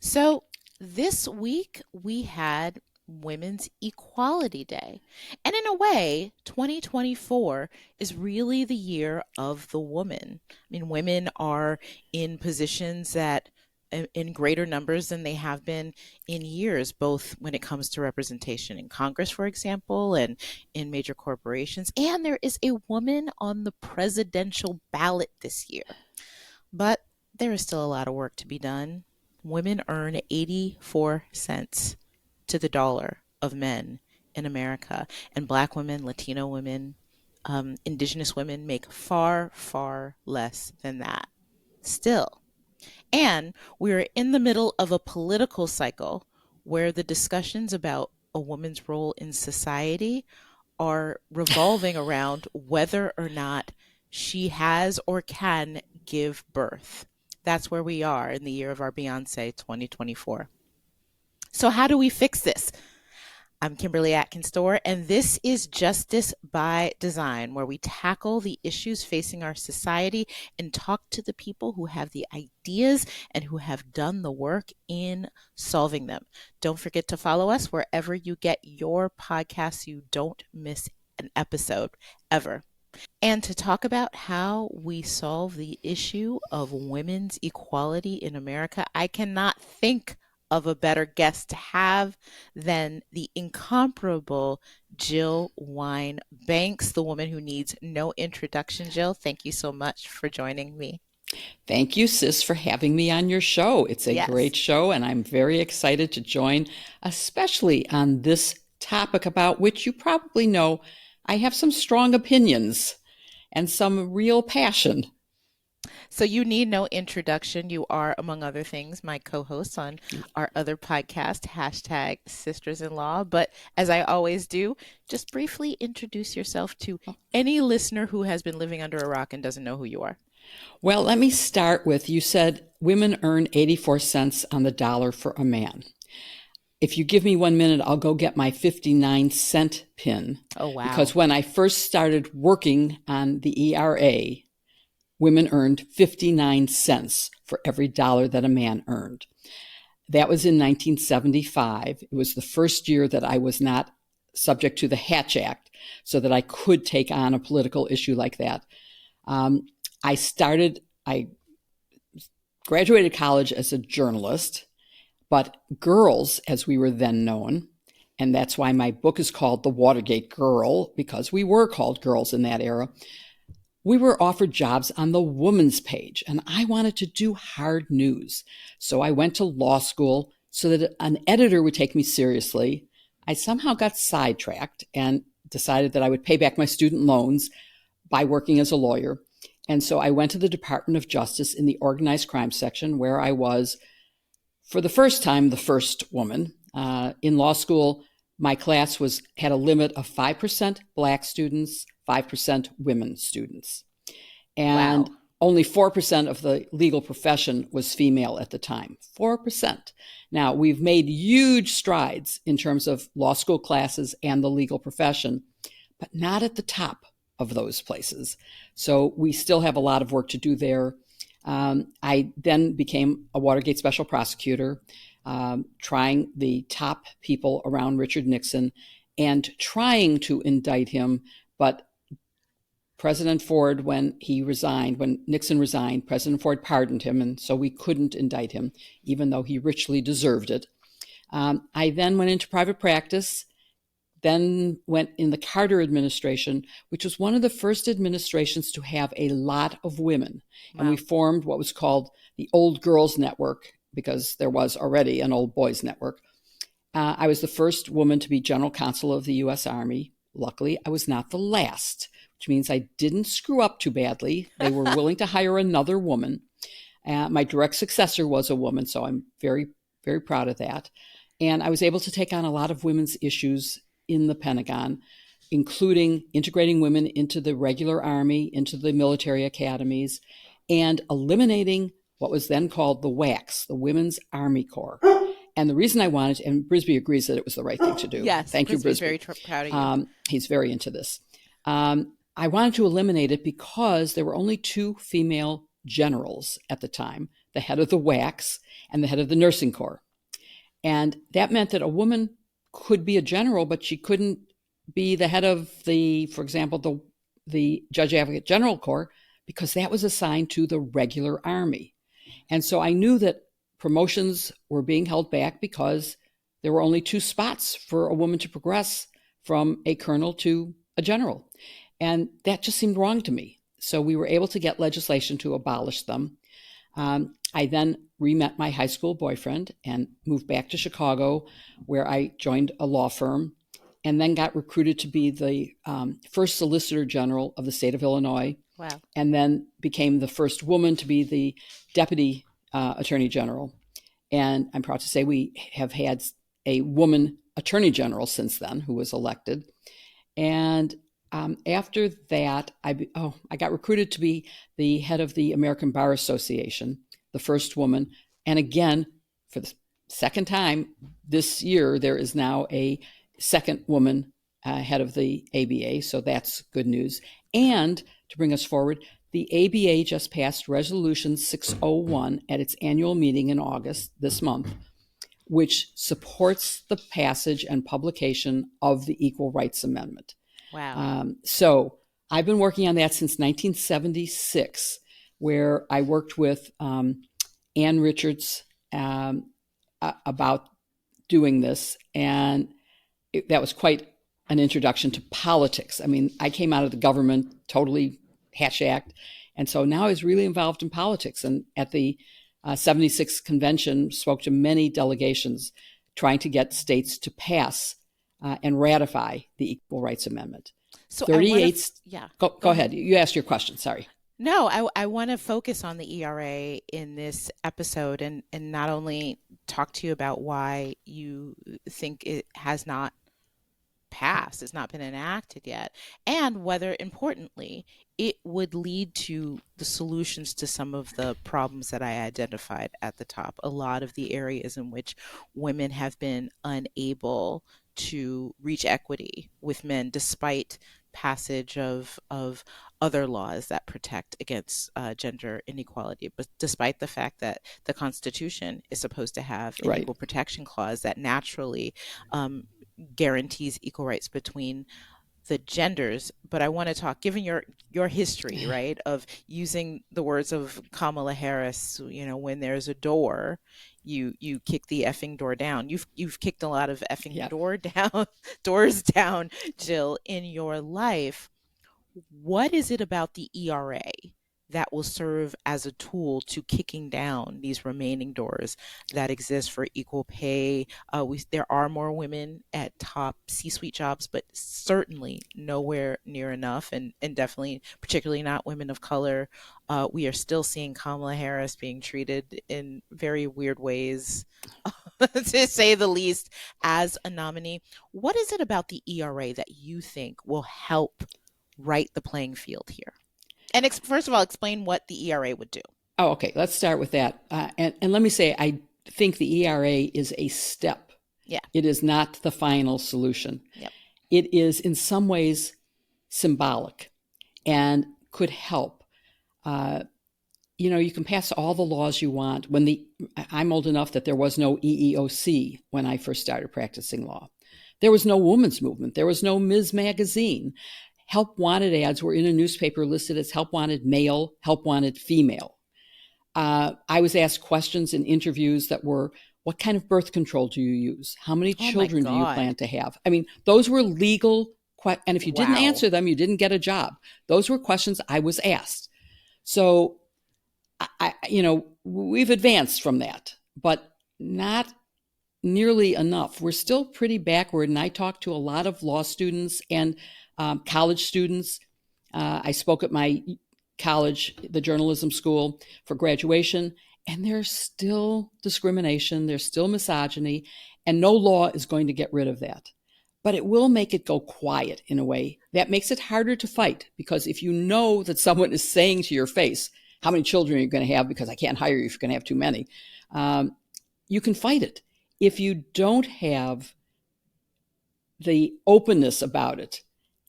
So this week we had Women's Equality Day. And in a way, 2024 is really the year of the woman. I mean, women are in positions that in greater numbers than they have been in years, both when it comes to representation in Congress, for example, and in major corporations. And there is a woman on the presidential ballot this year. But there is still a lot of work to be done. Women earn 84 cents to the dollar of men in America, and Black women, Latino women, Indigenous women make far, far less than that still. And we're in the middle of a political cycle where the discussions about a woman's role in society are revolving around whether or not she has or can give birth. That's where we are in the year of our Beyonce 2024. So, how do we fix this? I'm Kimberly Atkins Stohr, and this is Justice by Design, where we tackle the issues facing our society and talk to the people who have the ideas and who have done the work in solving them. Don't forget to follow us wherever you get your podcasts so you don't miss an episode ever. And to talk about how we solve the issue of women's equality in America, I cannot think of a better guest to have than the incomparable Jill Wine Banks, the woman who needs no introduction. Jill, thank you so much for joining me. Thank you, sis, for having me on your show. It's a Yes. great show, and I'm very excited to join, especially on this topic about which you probably know I have some strong opinions and some real passion. So you need no introduction. You are, among other things, my co-host on our other podcast, hashtag Sisters in Law. But as I always do, just briefly introduce yourself to any listener who has been living under a rock and doesn't know who you are. Well, let me start with, you said women earn 84 cents on the dollar for a man. If you give me 1 minute, I'll go get my 59-cent pin. Oh, wow. Because when I first started working on the ERA, women earned 59 cents for every dollar that a man earned. That was in 1975. It was the first year that I was not subject to the Hatch Act, so that I could take on a political issue like that. I graduated college as a journalist, but girls, as we were then known, and that's why my book is called The Watergate Girl, because we were called girls in that era, we were offered jobs on the woman's page, and I wanted to do hard news. So I went to law school so that an editor would take me seriously. I somehow got sidetracked and decided that I would pay back my student loans by working as a lawyer. And so I went to the Department of Justice in the organized crime section, where I was, for the first time, the first woman. In law school, my class had a limit of 5% Black students, 5% women students. And Wow. only 4% of the legal profession was female at the time. 4%. Now, we've made huge strides in terms of law school classes and the legal profession, but not at the top of those places. So we still have a lot of work to do there. I then became a Watergate special prosecutor, trying the top people around Richard Nixon and trying to indict him. But President Ford, when Nixon resigned, President Ford pardoned him, and so we couldn't indict him, even though he richly deserved it. I then went into private practice, then went in the Carter administration, which was one of the first administrations to have a lot of women. Wow. And we formed what was called the Old Girls Network, because there was already an Old Boys Network. I was the first woman to be general counsel of the U.S. Army. Luckily, I was not the last, which means I didn't screw up too badly. They were willing to hire another woman. My direct successor was a woman, so I'm very, very proud of that. And I was able to take on a lot of women's issues in the Pentagon, including integrating women into the regular Army, into the military academies, and eliminating what was then called the WACs, the Women's Army Corps. And the reason I wanted, and Brisby agrees that it was the right thing to do. Yes. Thank you, Brisby's Brisby. very proud of you. He's very into this. I wanted to eliminate it because there were only 2 female generals at the time. the head of the WACs, and the head of the nursing corps. And that meant that a woman could be a general, but she couldn't be the head of for example, the Judge Advocate General Corps, because that was assigned to the regular Army. And so I knew that promotions were being held back because there were only 2 spots for a woman to progress from a colonel to a general. And that just seemed wrong to me. So we were able to get legislation to abolish them. I then re-met my high school boyfriend and moved back to Chicago, where I joined a law firm, and then got recruited to be the first Solicitor General of the state of Illinois. Wow. And then became the first woman to be the Deputy Attorney General. And I'm proud to say we have had a woman Attorney General since then who was elected. And after that, I got recruited to be the head of the American Bar Association, the first woman. And again, for the second time this year, there is now a second woman head of the ABA. So that's good news. And to bring us forward, the ABA just passed Resolution 601 at its annual meeting in August this month, which supports the passage and publication of the Equal Rights Amendment. Wow. So I've been working on that since 1976, where I worked with Ann Richards about doing this. And that was quite an introduction to politics. I mean, I came out of the government totally hatch-acked. And so now I was really involved in politics. And at the 76 convention, spoke to many delegations trying to get states to pass and ratify the Equal Rights Amendment. So 38. Yeah. Go ahead. You asked your question. Sorry. No, I want to focus on the ERA in this episode and not only talk to you about why you think it has not passed, it's not been enacted yet, and whether, importantly, it would lead to the solutions to some of the problems that I identified at the top. A lot of the areas in which women have been unable to reach equity with men despite passage of other laws that protect against gender inequality, but despite the fact that the Constitution is supposed to have an Right. equal protection clause that naturally guarantees equal rights between the genders. But I want to talk, given your history, right, of using the words of Kamala Harris, when there's a door, you kick the effing door down. You've kicked a lot of effing doors down, Jill, in your life. What is it about the ERA that will serve as a tool to kicking down these remaining doors that exist for equal pay? There are more women at top C-suite jobs, but certainly nowhere near enough, and definitely, particularly not women of color. We are still seeing Kamala Harris being treated in very weird ways, to say the least, as a nominee. What is it about the ERA that you think will help right the playing field here? And first of all, explain what the ERA would do. Oh, okay. Let's start with that. And let me say, I think the ERA is a step. Yeah. It is not the final solution. Yep. It is in some ways symbolic and could help. You can pass all the laws you want. I'm old enough that there was no EEOC when I first started practicing law. There was no women's movement. There was no Ms. Magazine. Help wanted ads were in a newspaper listed as help wanted male, help wanted female. I was asked questions in interviews that were, what kind of birth control do you use? How many children do you plan to have? I mean, those were legal questions. And if you didn't answer them, you didn't get a job. Those were questions I was asked. So, we've advanced from that, but not nearly enough. We're still pretty backward. And I talk to a lot of law students and college students. I spoke at my college, the journalism school, for graduation, and there's still discrimination, there's still misogyny, and no law is going to get rid of that. But it will make it go quiet in a way that makes it harder to fight, because if you know that someone is saying to your face, how many children are you going to have, because I can't hire you if you're going to have too many, you can fight it. If you don't have the openness about it,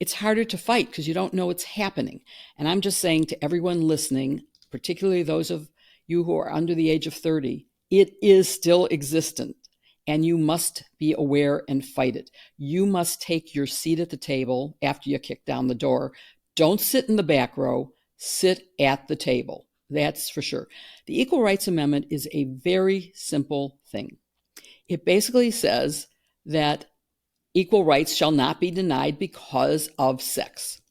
it's harder to fight because you don't know what's happening. And I'm just saying to everyone listening, particularly those of you who are under the age of 30, it is still existent. And you must be aware and fight it. You must take your seat at the table after you kick down the door. Don't sit in the back row. Sit at the table. That's for sure. The Equal Rights Amendment is a very simple thing. It basically says that equal rights shall not be denied because of sex.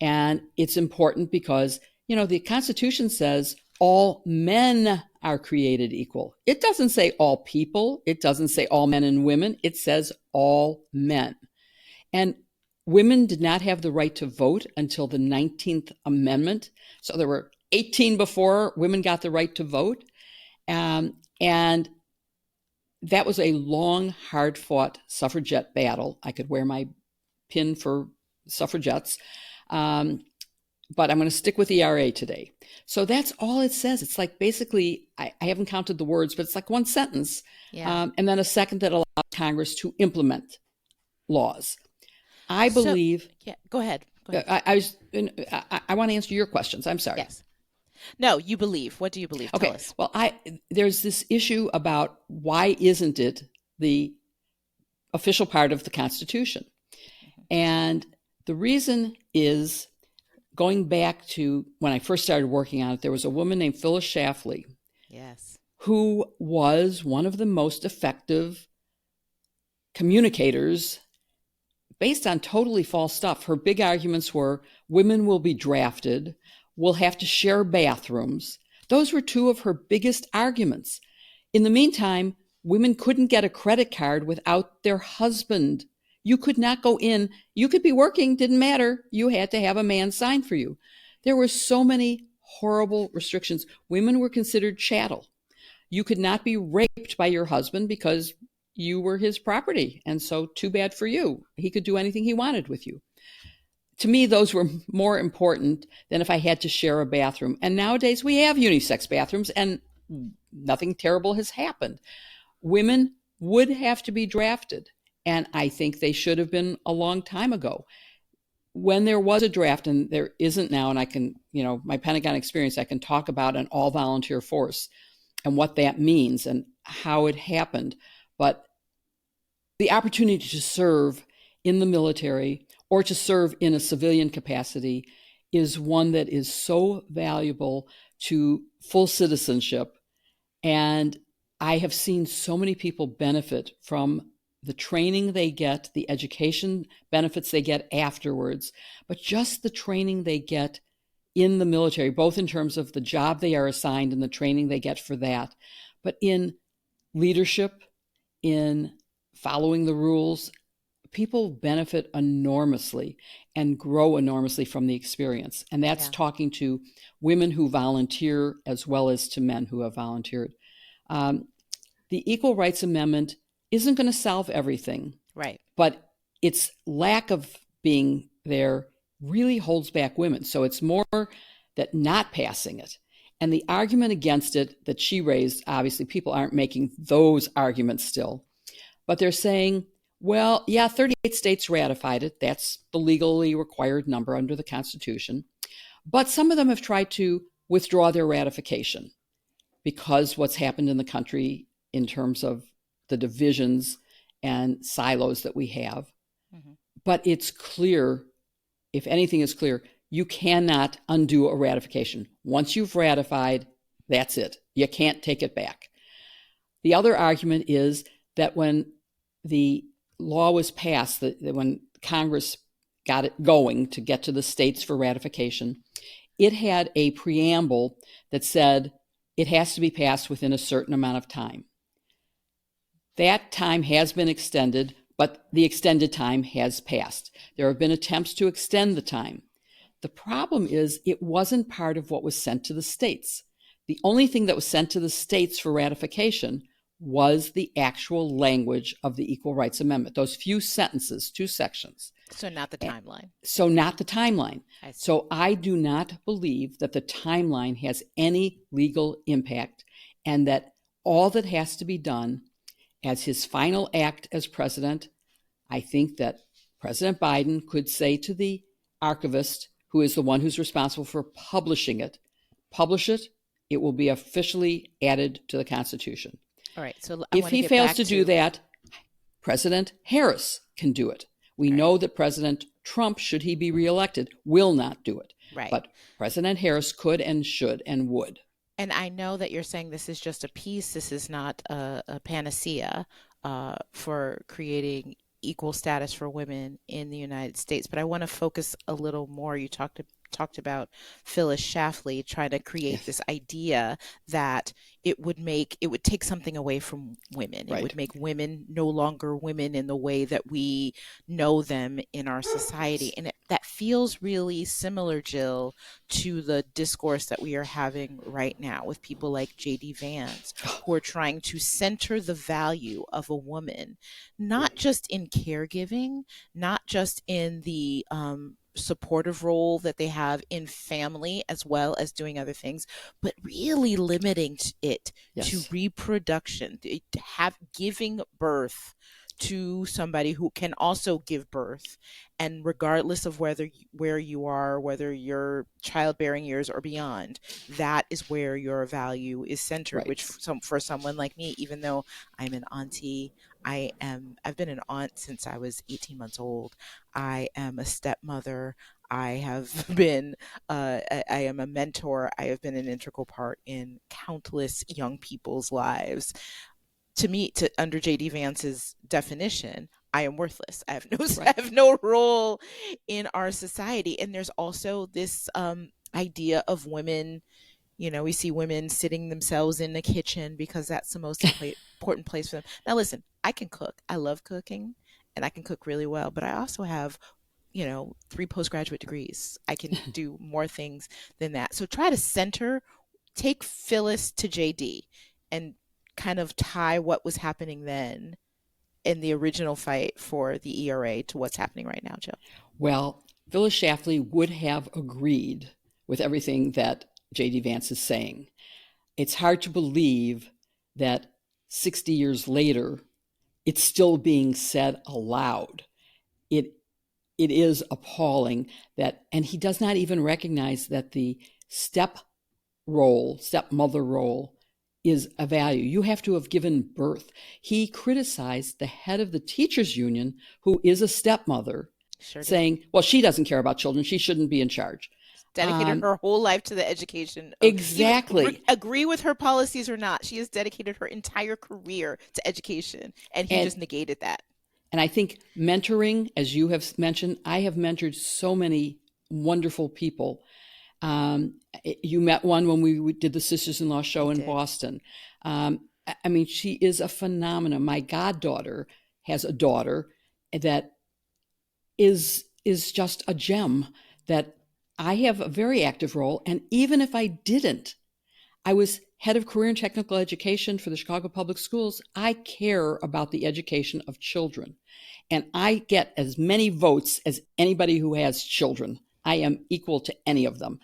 And it's important because, the Constitution says all men are created equal. It doesn't say all people. It doesn't say all men and women. It says all men. And women did not have the right to vote until the 19th Amendment. So there were 18 before women got the right to vote. And that was a long, hard-fought suffragette battle. I could wear my pin for suffragettes. But I'm going to stick with ERA today. So that's all it says. It's like basically, I haven't counted the words, but it's like one sentence. Yeah. And then a second that allows Congress to implement laws. I believe. Yeah, go ahead. I want to answer your questions. I'm sorry. Yes. No, you believe. What do you believe? Okay. Tell us. Well, there's this issue about why isn't it the official part of the Constitution? And the reason is, going back to when I first started working on it, there was a woman named Phyllis Schlafly. Yes. Who was one of the most effective communicators based on totally false stuff. Her big arguments were women will be drafted, we'll have to share bathrooms. Those were two of her biggest arguments. In the meantime, women couldn't get a credit card without their husband. You could not go in. You could be working, didn't matter. You had to have a man sign for you. There were so many horrible restrictions. Women were considered chattel. You could not be raped by your husband because you were his property. And so too bad for you. He could do anything he wanted with you. To me, those were more important than if I had to share a bathroom. And nowadays we have unisex bathrooms and nothing terrible has happened. Women would have to be drafted. And I think they should have been a long time ago. When there was a draft, and there isn't now, and I can, my Pentagon experience, I can talk about an all-volunteer force and what that means and how it happened. But the opportunity to serve in the military or to serve in a civilian capacity is one that is so valuable to full citizenship. And I have seen so many people benefit from the training they get, the education benefits they get afterwards, but just the training they get in the military, both in terms of the job they are assigned and the training they get for that, but in leadership, in following the rules, people benefit enormously and grow enormously from the experience. And that's talking to women who volunteer as well as to men who have volunteered. The Equal Rights Amendment isn't going to solve everything. Right. But its lack of being there really holds back women. So it's more that not passing it. And the argument against it that she raised, obviously people aren't making those arguments still, but they're saying, well, yeah, 38 states ratified it. That's the legally required number under the Constitution. But some of them have tried to withdraw their ratification because what's happened in the country in terms of the divisions and silos that we have. Mm-hmm. But it's clear, if anything is clear, you cannot undo a ratification. Once you've ratified, that's it. You can't take it back. The other argument is that when the law was passed, that when Congress got it going to get to the states for ratification, it had a preamble that said it has to be passed within a certain amount of time. That time has been extended, but the extended time has passed. There have been attempts to extend the time. The problem is it wasn't part of what was sent to the states. The only thing that was sent to the states for ratification was the actual language of the Equal Rights Amendment, those few sentences, 2 sections. So not the timeline. So not the timeline. So I do not believe that the timeline has any legal impact and that all that has to be done as his final act as president, I think that President Biden could say to the archivist, who is the one who's responsible for publishing it, publish it it will be officially added to the Constitution. All right. So I If want to he get fails back to do to, that, President Harris can do it. We all right, know that President Trump, should he be reelected, will not do it. right. But President Harris could and should and would. And I know that you're saying this is just a piece, this is not a panacea for creating equal status for women in the United States. But I want to focus a little more. You talked about Phyllis Schlafly trying to create Yes. this idea that it would take something away from women. It Right. would make women no longer women in the way that we know them in our society. And that feels really similar, Jill, to the discourse that we are having right now with people like JD Vance, who are trying to center the value of a woman, not just in caregiving, not just in the supportive role that they have in family as well as doing other things, but really limiting it to Yes. reproduction, to have giving birth to somebody who can also give birth, and regardless of where you are, whether you're childbearing years or beyond, that is where your value is centered. Right. Which for someone like me, even though I'm an auntie, I've been an aunt since I was 18 months old. I am a stepmother. I have been I am a mentor. I have been an integral part in countless young people's lives. To me, to under JD Vance's definition, I am worthless. I have no I Right. have no role in our society. And there's also this idea of women. We see women sitting themselves in the kitchen because that's the most important place for them. Now, listen, I can cook. I love cooking, and I can cook really well. But I also have 3 postgraduate degrees. I can do more things than that. So try to take Phyllis to JD and kind of tie what was happening then in the original fight for the ERA to what's happening right now, Jill. Well, Phyllis Schlafly would have agreed with everything that J.D. Vance is saying. It's hard to believe that 60 years later, it's still being said aloud. It it is appalling that, and he does not even recognize that the stepmother role, is a value. You have to have given birth. He criticized the head of the teachers union, who is a stepmother, Sure did. saying, well, she doesn't care about children. She shouldn't be in charge. Dedicated her whole life to the education of, even Exactly. agree with her policies or not, she has dedicated her entire career to education, and he And just negated that. And I think mentoring, as you have mentioned, I have mentored so many wonderful people. You met one when we did the Sisters-in-Law show in Boston. I mean, she is a phenomenon. My goddaughter has a daughter that is just a gem, that I have a very active role. And even if I didn't, I was head of career and technical education for the Chicago Public Schools. I care about the education of children, and I get as many votes as anybody who has children. I am equal to any of them.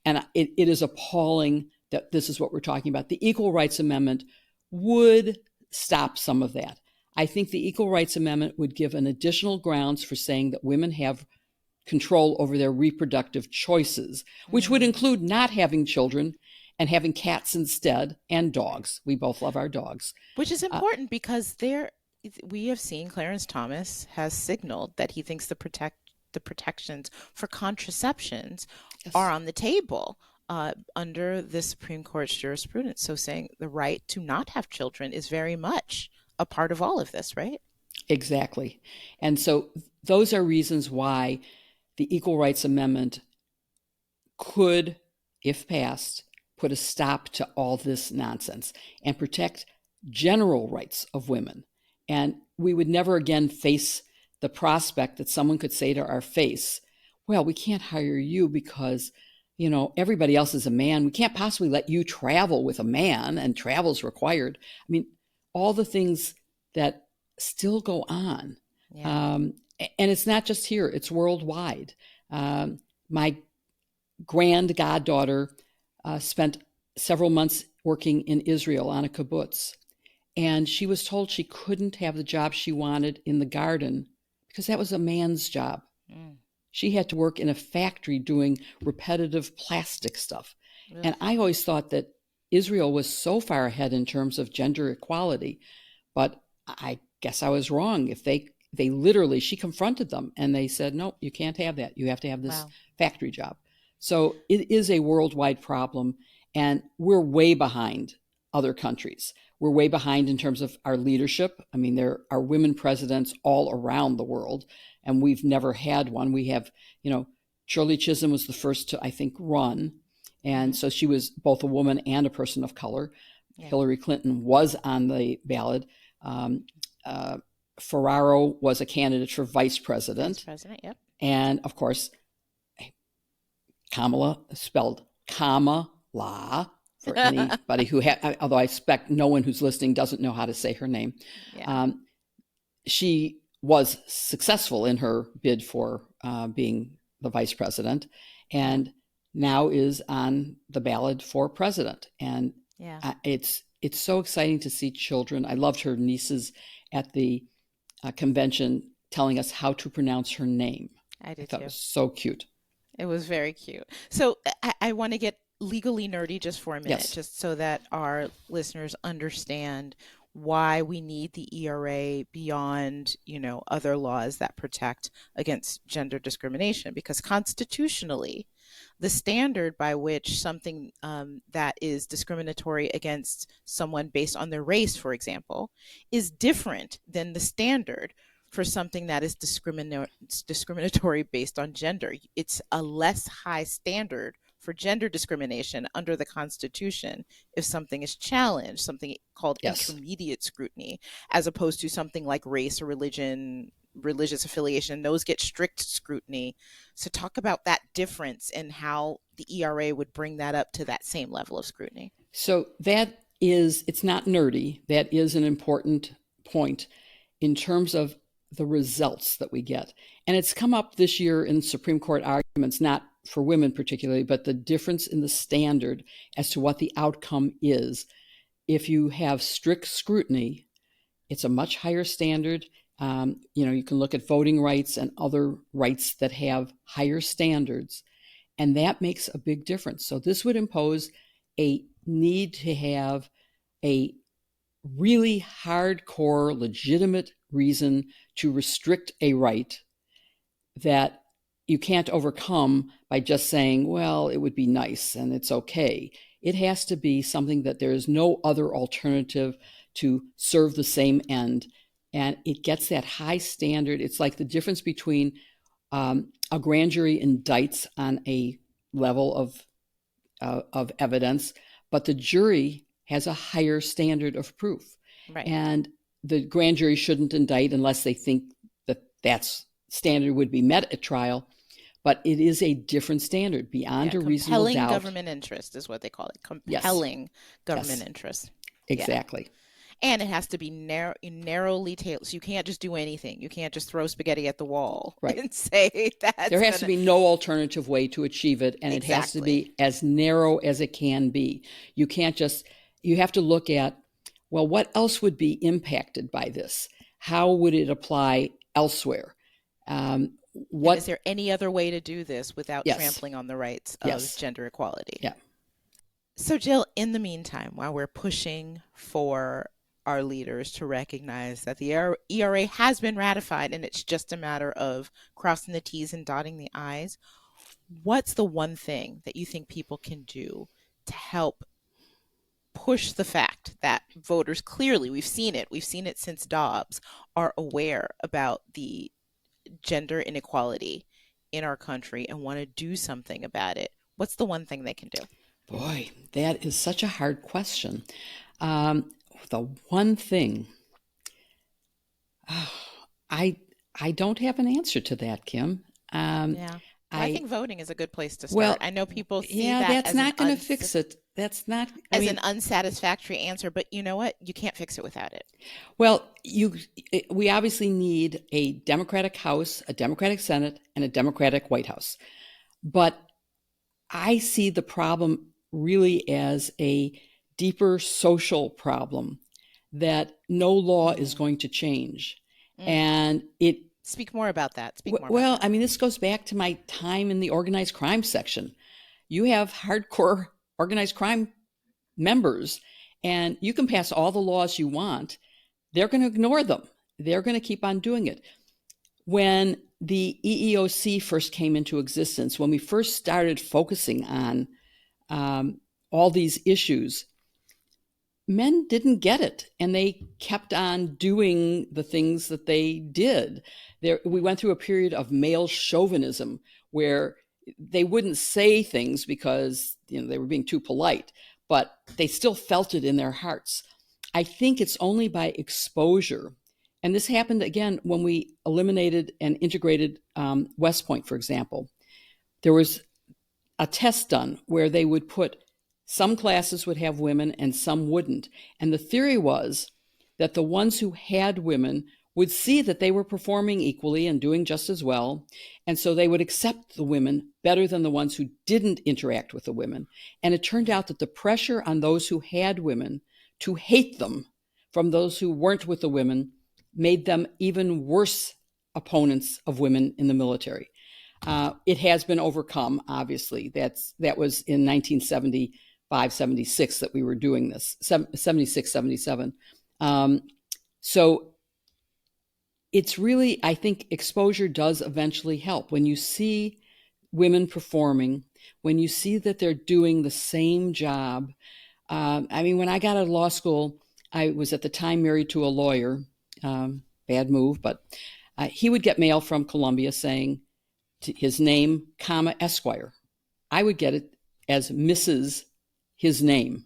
And it is appalling that this is what we're talking about. The Equal Rights Amendment would stop some of that. I think the Equal Rights Amendment would give an additional grounds for saying that women have control over their reproductive choices, which would include not having children and having cats instead, and dogs. We both love our dogs. Which is important because we have seen Clarence Thomas has signaled that he thinks the protections for contraceptions Yes. are on the table under the Supreme Court's jurisprudence. So saying the right to not have children is very much a part of all of this, right? Exactly. And so those are reasons why the Equal Rights Amendment could, if passed, put a stop to all this nonsense and protect general rights of women. And we would never again face the prospect that someone could say to our face, well, we can't hire you because, everybody else is a man. We can't possibly let you travel with a man, and travel's required. I mean, all the things that still go on. Yeah. And it's not just here, it's worldwide. My grand goddaughter spent several months working in Israel on a kibbutz. And she was told she couldn't have the job she wanted in the garden because that was a man's job. Mm. She had to work in a factory doing repetitive plastic stuff. Ugh. And I always thought that Israel was so far ahead in terms of gender equality. But I guess I was wrong. If they literally, she confronted them and they said, no, you can't have that. You have to have this Wow. factory job. So it is a worldwide problem, and we're way behind other countries. We're way behind in terms of our leadership. I mean, there are women presidents all around the world, and we've never had one. We have, Shirley Chisholm was the first to, I think, run. And Hmm. so she was both a woman and a person of color. Yeah. Hillary Clinton was on the ballot. Um, uh, Ferraro was a candidate for vice Vice president. president. Yep. And of course, Kamala, spelled Kamala, for anybody who although I expect no one who's listening doesn't know how to say her name. Yeah. Um, she was successful in her bid for being the vice president, Yeah. and now is on the ballot for president. And Yeah. it's so exciting to see children. I loved her nieces at the convention telling us how to pronounce her name. I I did thought it too. was so cute. It was very cute. So I want to get legally nerdy just for a minute, Yes. just so that our listeners understand why we need the ERA beyond, other laws that protect against gender discrimination. Because constitutionally, the standard by which something that is discriminatory against someone based on their race, for example, is different than the standard for something that is discriminatory based on gender. It's a less high standard for gender discrimination under the Constitution if something is challenged, something called Yes. intermediate scrutiny, as opposed to something like race or religion, religious affiliation. Those get strict scrutiny. So, talk about that difference and how the ERA would bring that up to that same level of scrutiny. So it's not nerdy. That is an important point in terms of the results that we get. And it's come up this year in Supreme Court arguments, not for women particularly, but the difference in the standard as to what the outcome is. If you have strict scrutiny, it's a much higher standard. You can look at voting rights and other rights that have higher standards, and that makes a big difference. So this would impose a need to have a really hardcore, legitimate reason to restrict a right that you can't overcome by just saying, well, it would be nice and it's okay. It has to be something that there is no other alternative to serve the same end. And it gets that high standard. It's like the difference between a grand jury indicts on a level of evidence, but the jury has a higher standard of proof. Right. And the grand jury shouldn't indict unless they think that standard would be met at trial. But it is a different standard beyond a reasonable compelling doubt. government interest is what they call it. Yes. Compelling government Yes. interest. Exactly. Yeah. And it has to be narrowly tailored. So you can't just do anything. You can't just throw spaghetti at the wall Right. and say that. There has to be no alternative way to achieve it, and it has to be as narrow as it can be. You have to look at, well, what else would be impacted by this? How would it apply elsewhere? Is there any other way to do this without Yes. trampling on the rights of Yes. gender equality? Yeah. So, Jill, in the meantime, while we're pushing for our leaders to recognize that the ERA has been ratified and it's just a matter of crossing the T's and dotting the I's, what's the one thing that you think people can do to help push the fact that voters clearly, we've seen it since Dobbs, are aware about the gender inequality in our country and want to do something about it? What's the one thing they can do? Boy, that is such a hard question. The one thing, I don't have an answer to that, Kim. Yeah. I think voting is a good place to start. Well, I know people see yeah, that that's as not going to fix it. That's not an unsatisfactory answer, but you know what? You can't fix it without it. Well, we obviously need a Democratic House, a Democratic Senate, and a Democratic White House. But I see the problem really as a deeper social problem that no law is going to change. And Speak more about that. I mean, this goes back to my time in the organized crime section. You have hardcore organized crime members, and you can pass all the laws you want. They're going to ignore them. They're going to keep on doing it. When the EEOC first came into existence, when we first started focusing on all these issues, men didn't get it, and they kept on doing the things that they did. We went through a period of male chauvinism where they wouldn't say things because they were being too polite, but they still felt it in their hearts. I think it's only by exposure, and this happened again when we eliminated and integrated West Point, for example. There was a test done where they would put some classes would have women and some wouldn't. And the theory was that the ones who had women would see that they were performing equally and doing just as well. And so they would accept the women better than the ones who didn't interact with the women. And it turned out that the pressure on those who had women to hate them from those who weren't with the women made them even worse opponents of women in the military. It has been overcome, obviously. That was in 1975, 76 that we were doing this, 76, 77. So it's really, I think exposure does eventually help. When you see women performing, when you see that they're doing the same job. When I got out of law school, I was at the time married to a lawyer. Bad move, but he would get mail from Columbia saying his name, comma, Esquire. I would get it as Mrs. his name.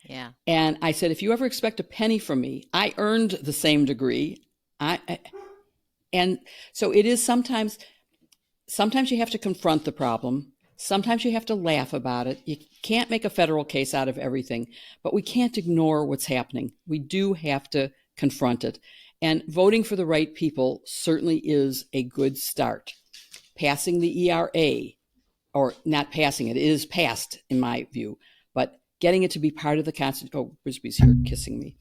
Yeah. And I said, if you ever expect a penny from me, I earned the same degree. And so it is sometimes you have to confront the problem. Sometimes you have to laugh about it. You can't make a federal case out of everything, but we can't ignore what's happening. We do have to confront it. And voting for the right people certainly is a good start. Passing the ERA, or not passing it, is passed in my view, but getting it to be part of the Constitution. Oh, Brisby's here kissing me.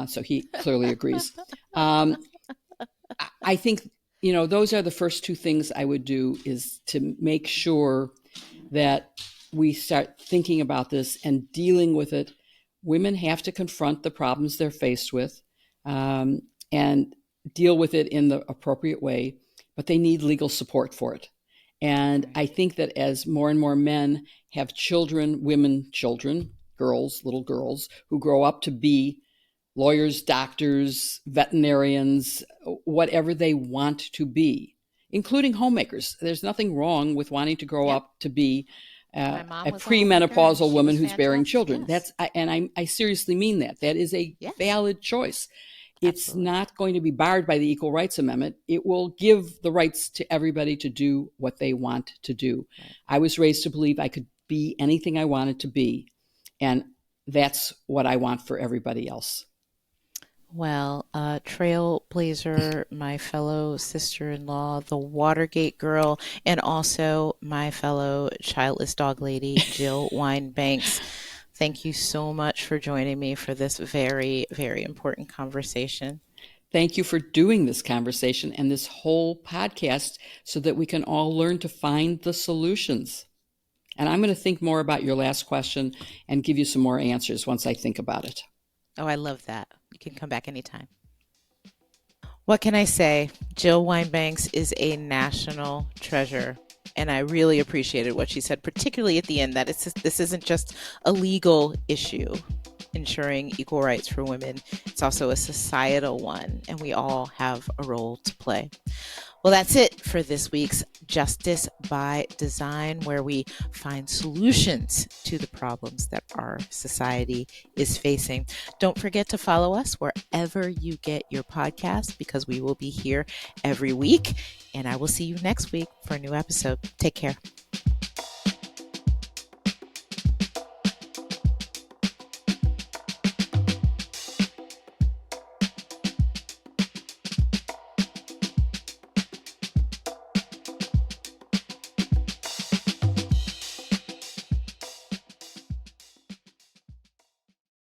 So he clearly agrees. I think, those are the first two things I would do, is to make sure that we start thinking about this and dealing with it. Women have to confront the problems they're faced with and deal with it in the appropriate way, but they need legal support for it. And I think that as more and more men have children, women children, little girls, who grow up to be lawyers, doctors, veterinarians, whatever they want to be, including homemakers. There's nothing wrong with wanting to grow up to be a premenopausal woman who's bearing children. Yes. I seriously mean that. That is a valid choice. It's Absolutely. not going to be barred by the Equal Rights Amendment. It will give the rights to everybody to do what they want to do. Right. I was raised to believe I could be anything I wanted to be, and that's what I want for everybody else. Well, trailblazer, my fellow sister-in-law, the Watergate girl, and also my fellow childless dog lady, Jill Wine-Banks. Thank you so much for joining me for this very, very important conversation. Thank you for doing this conversation and this whole podcast so that we can all learn to find the solutions. And I'm going to think more about your last question and give you some more answers once I think about it. Oh, I love that. You can come back anytime. What can I say? Jill Wine-Banks is a national treasure. And I really appreciated what she said, particularly at the end, that this isn't just a legal issue, ensuring equal rights for women. It's also a societal one, and we all have a role to play. Well, that's it for this week's Justice by Design, where we find solutions to the problems that our society is facing. Don't forget to follow us wherever you get your podcast, because we will be here every week. And I will see you next week for a new episode. Take care.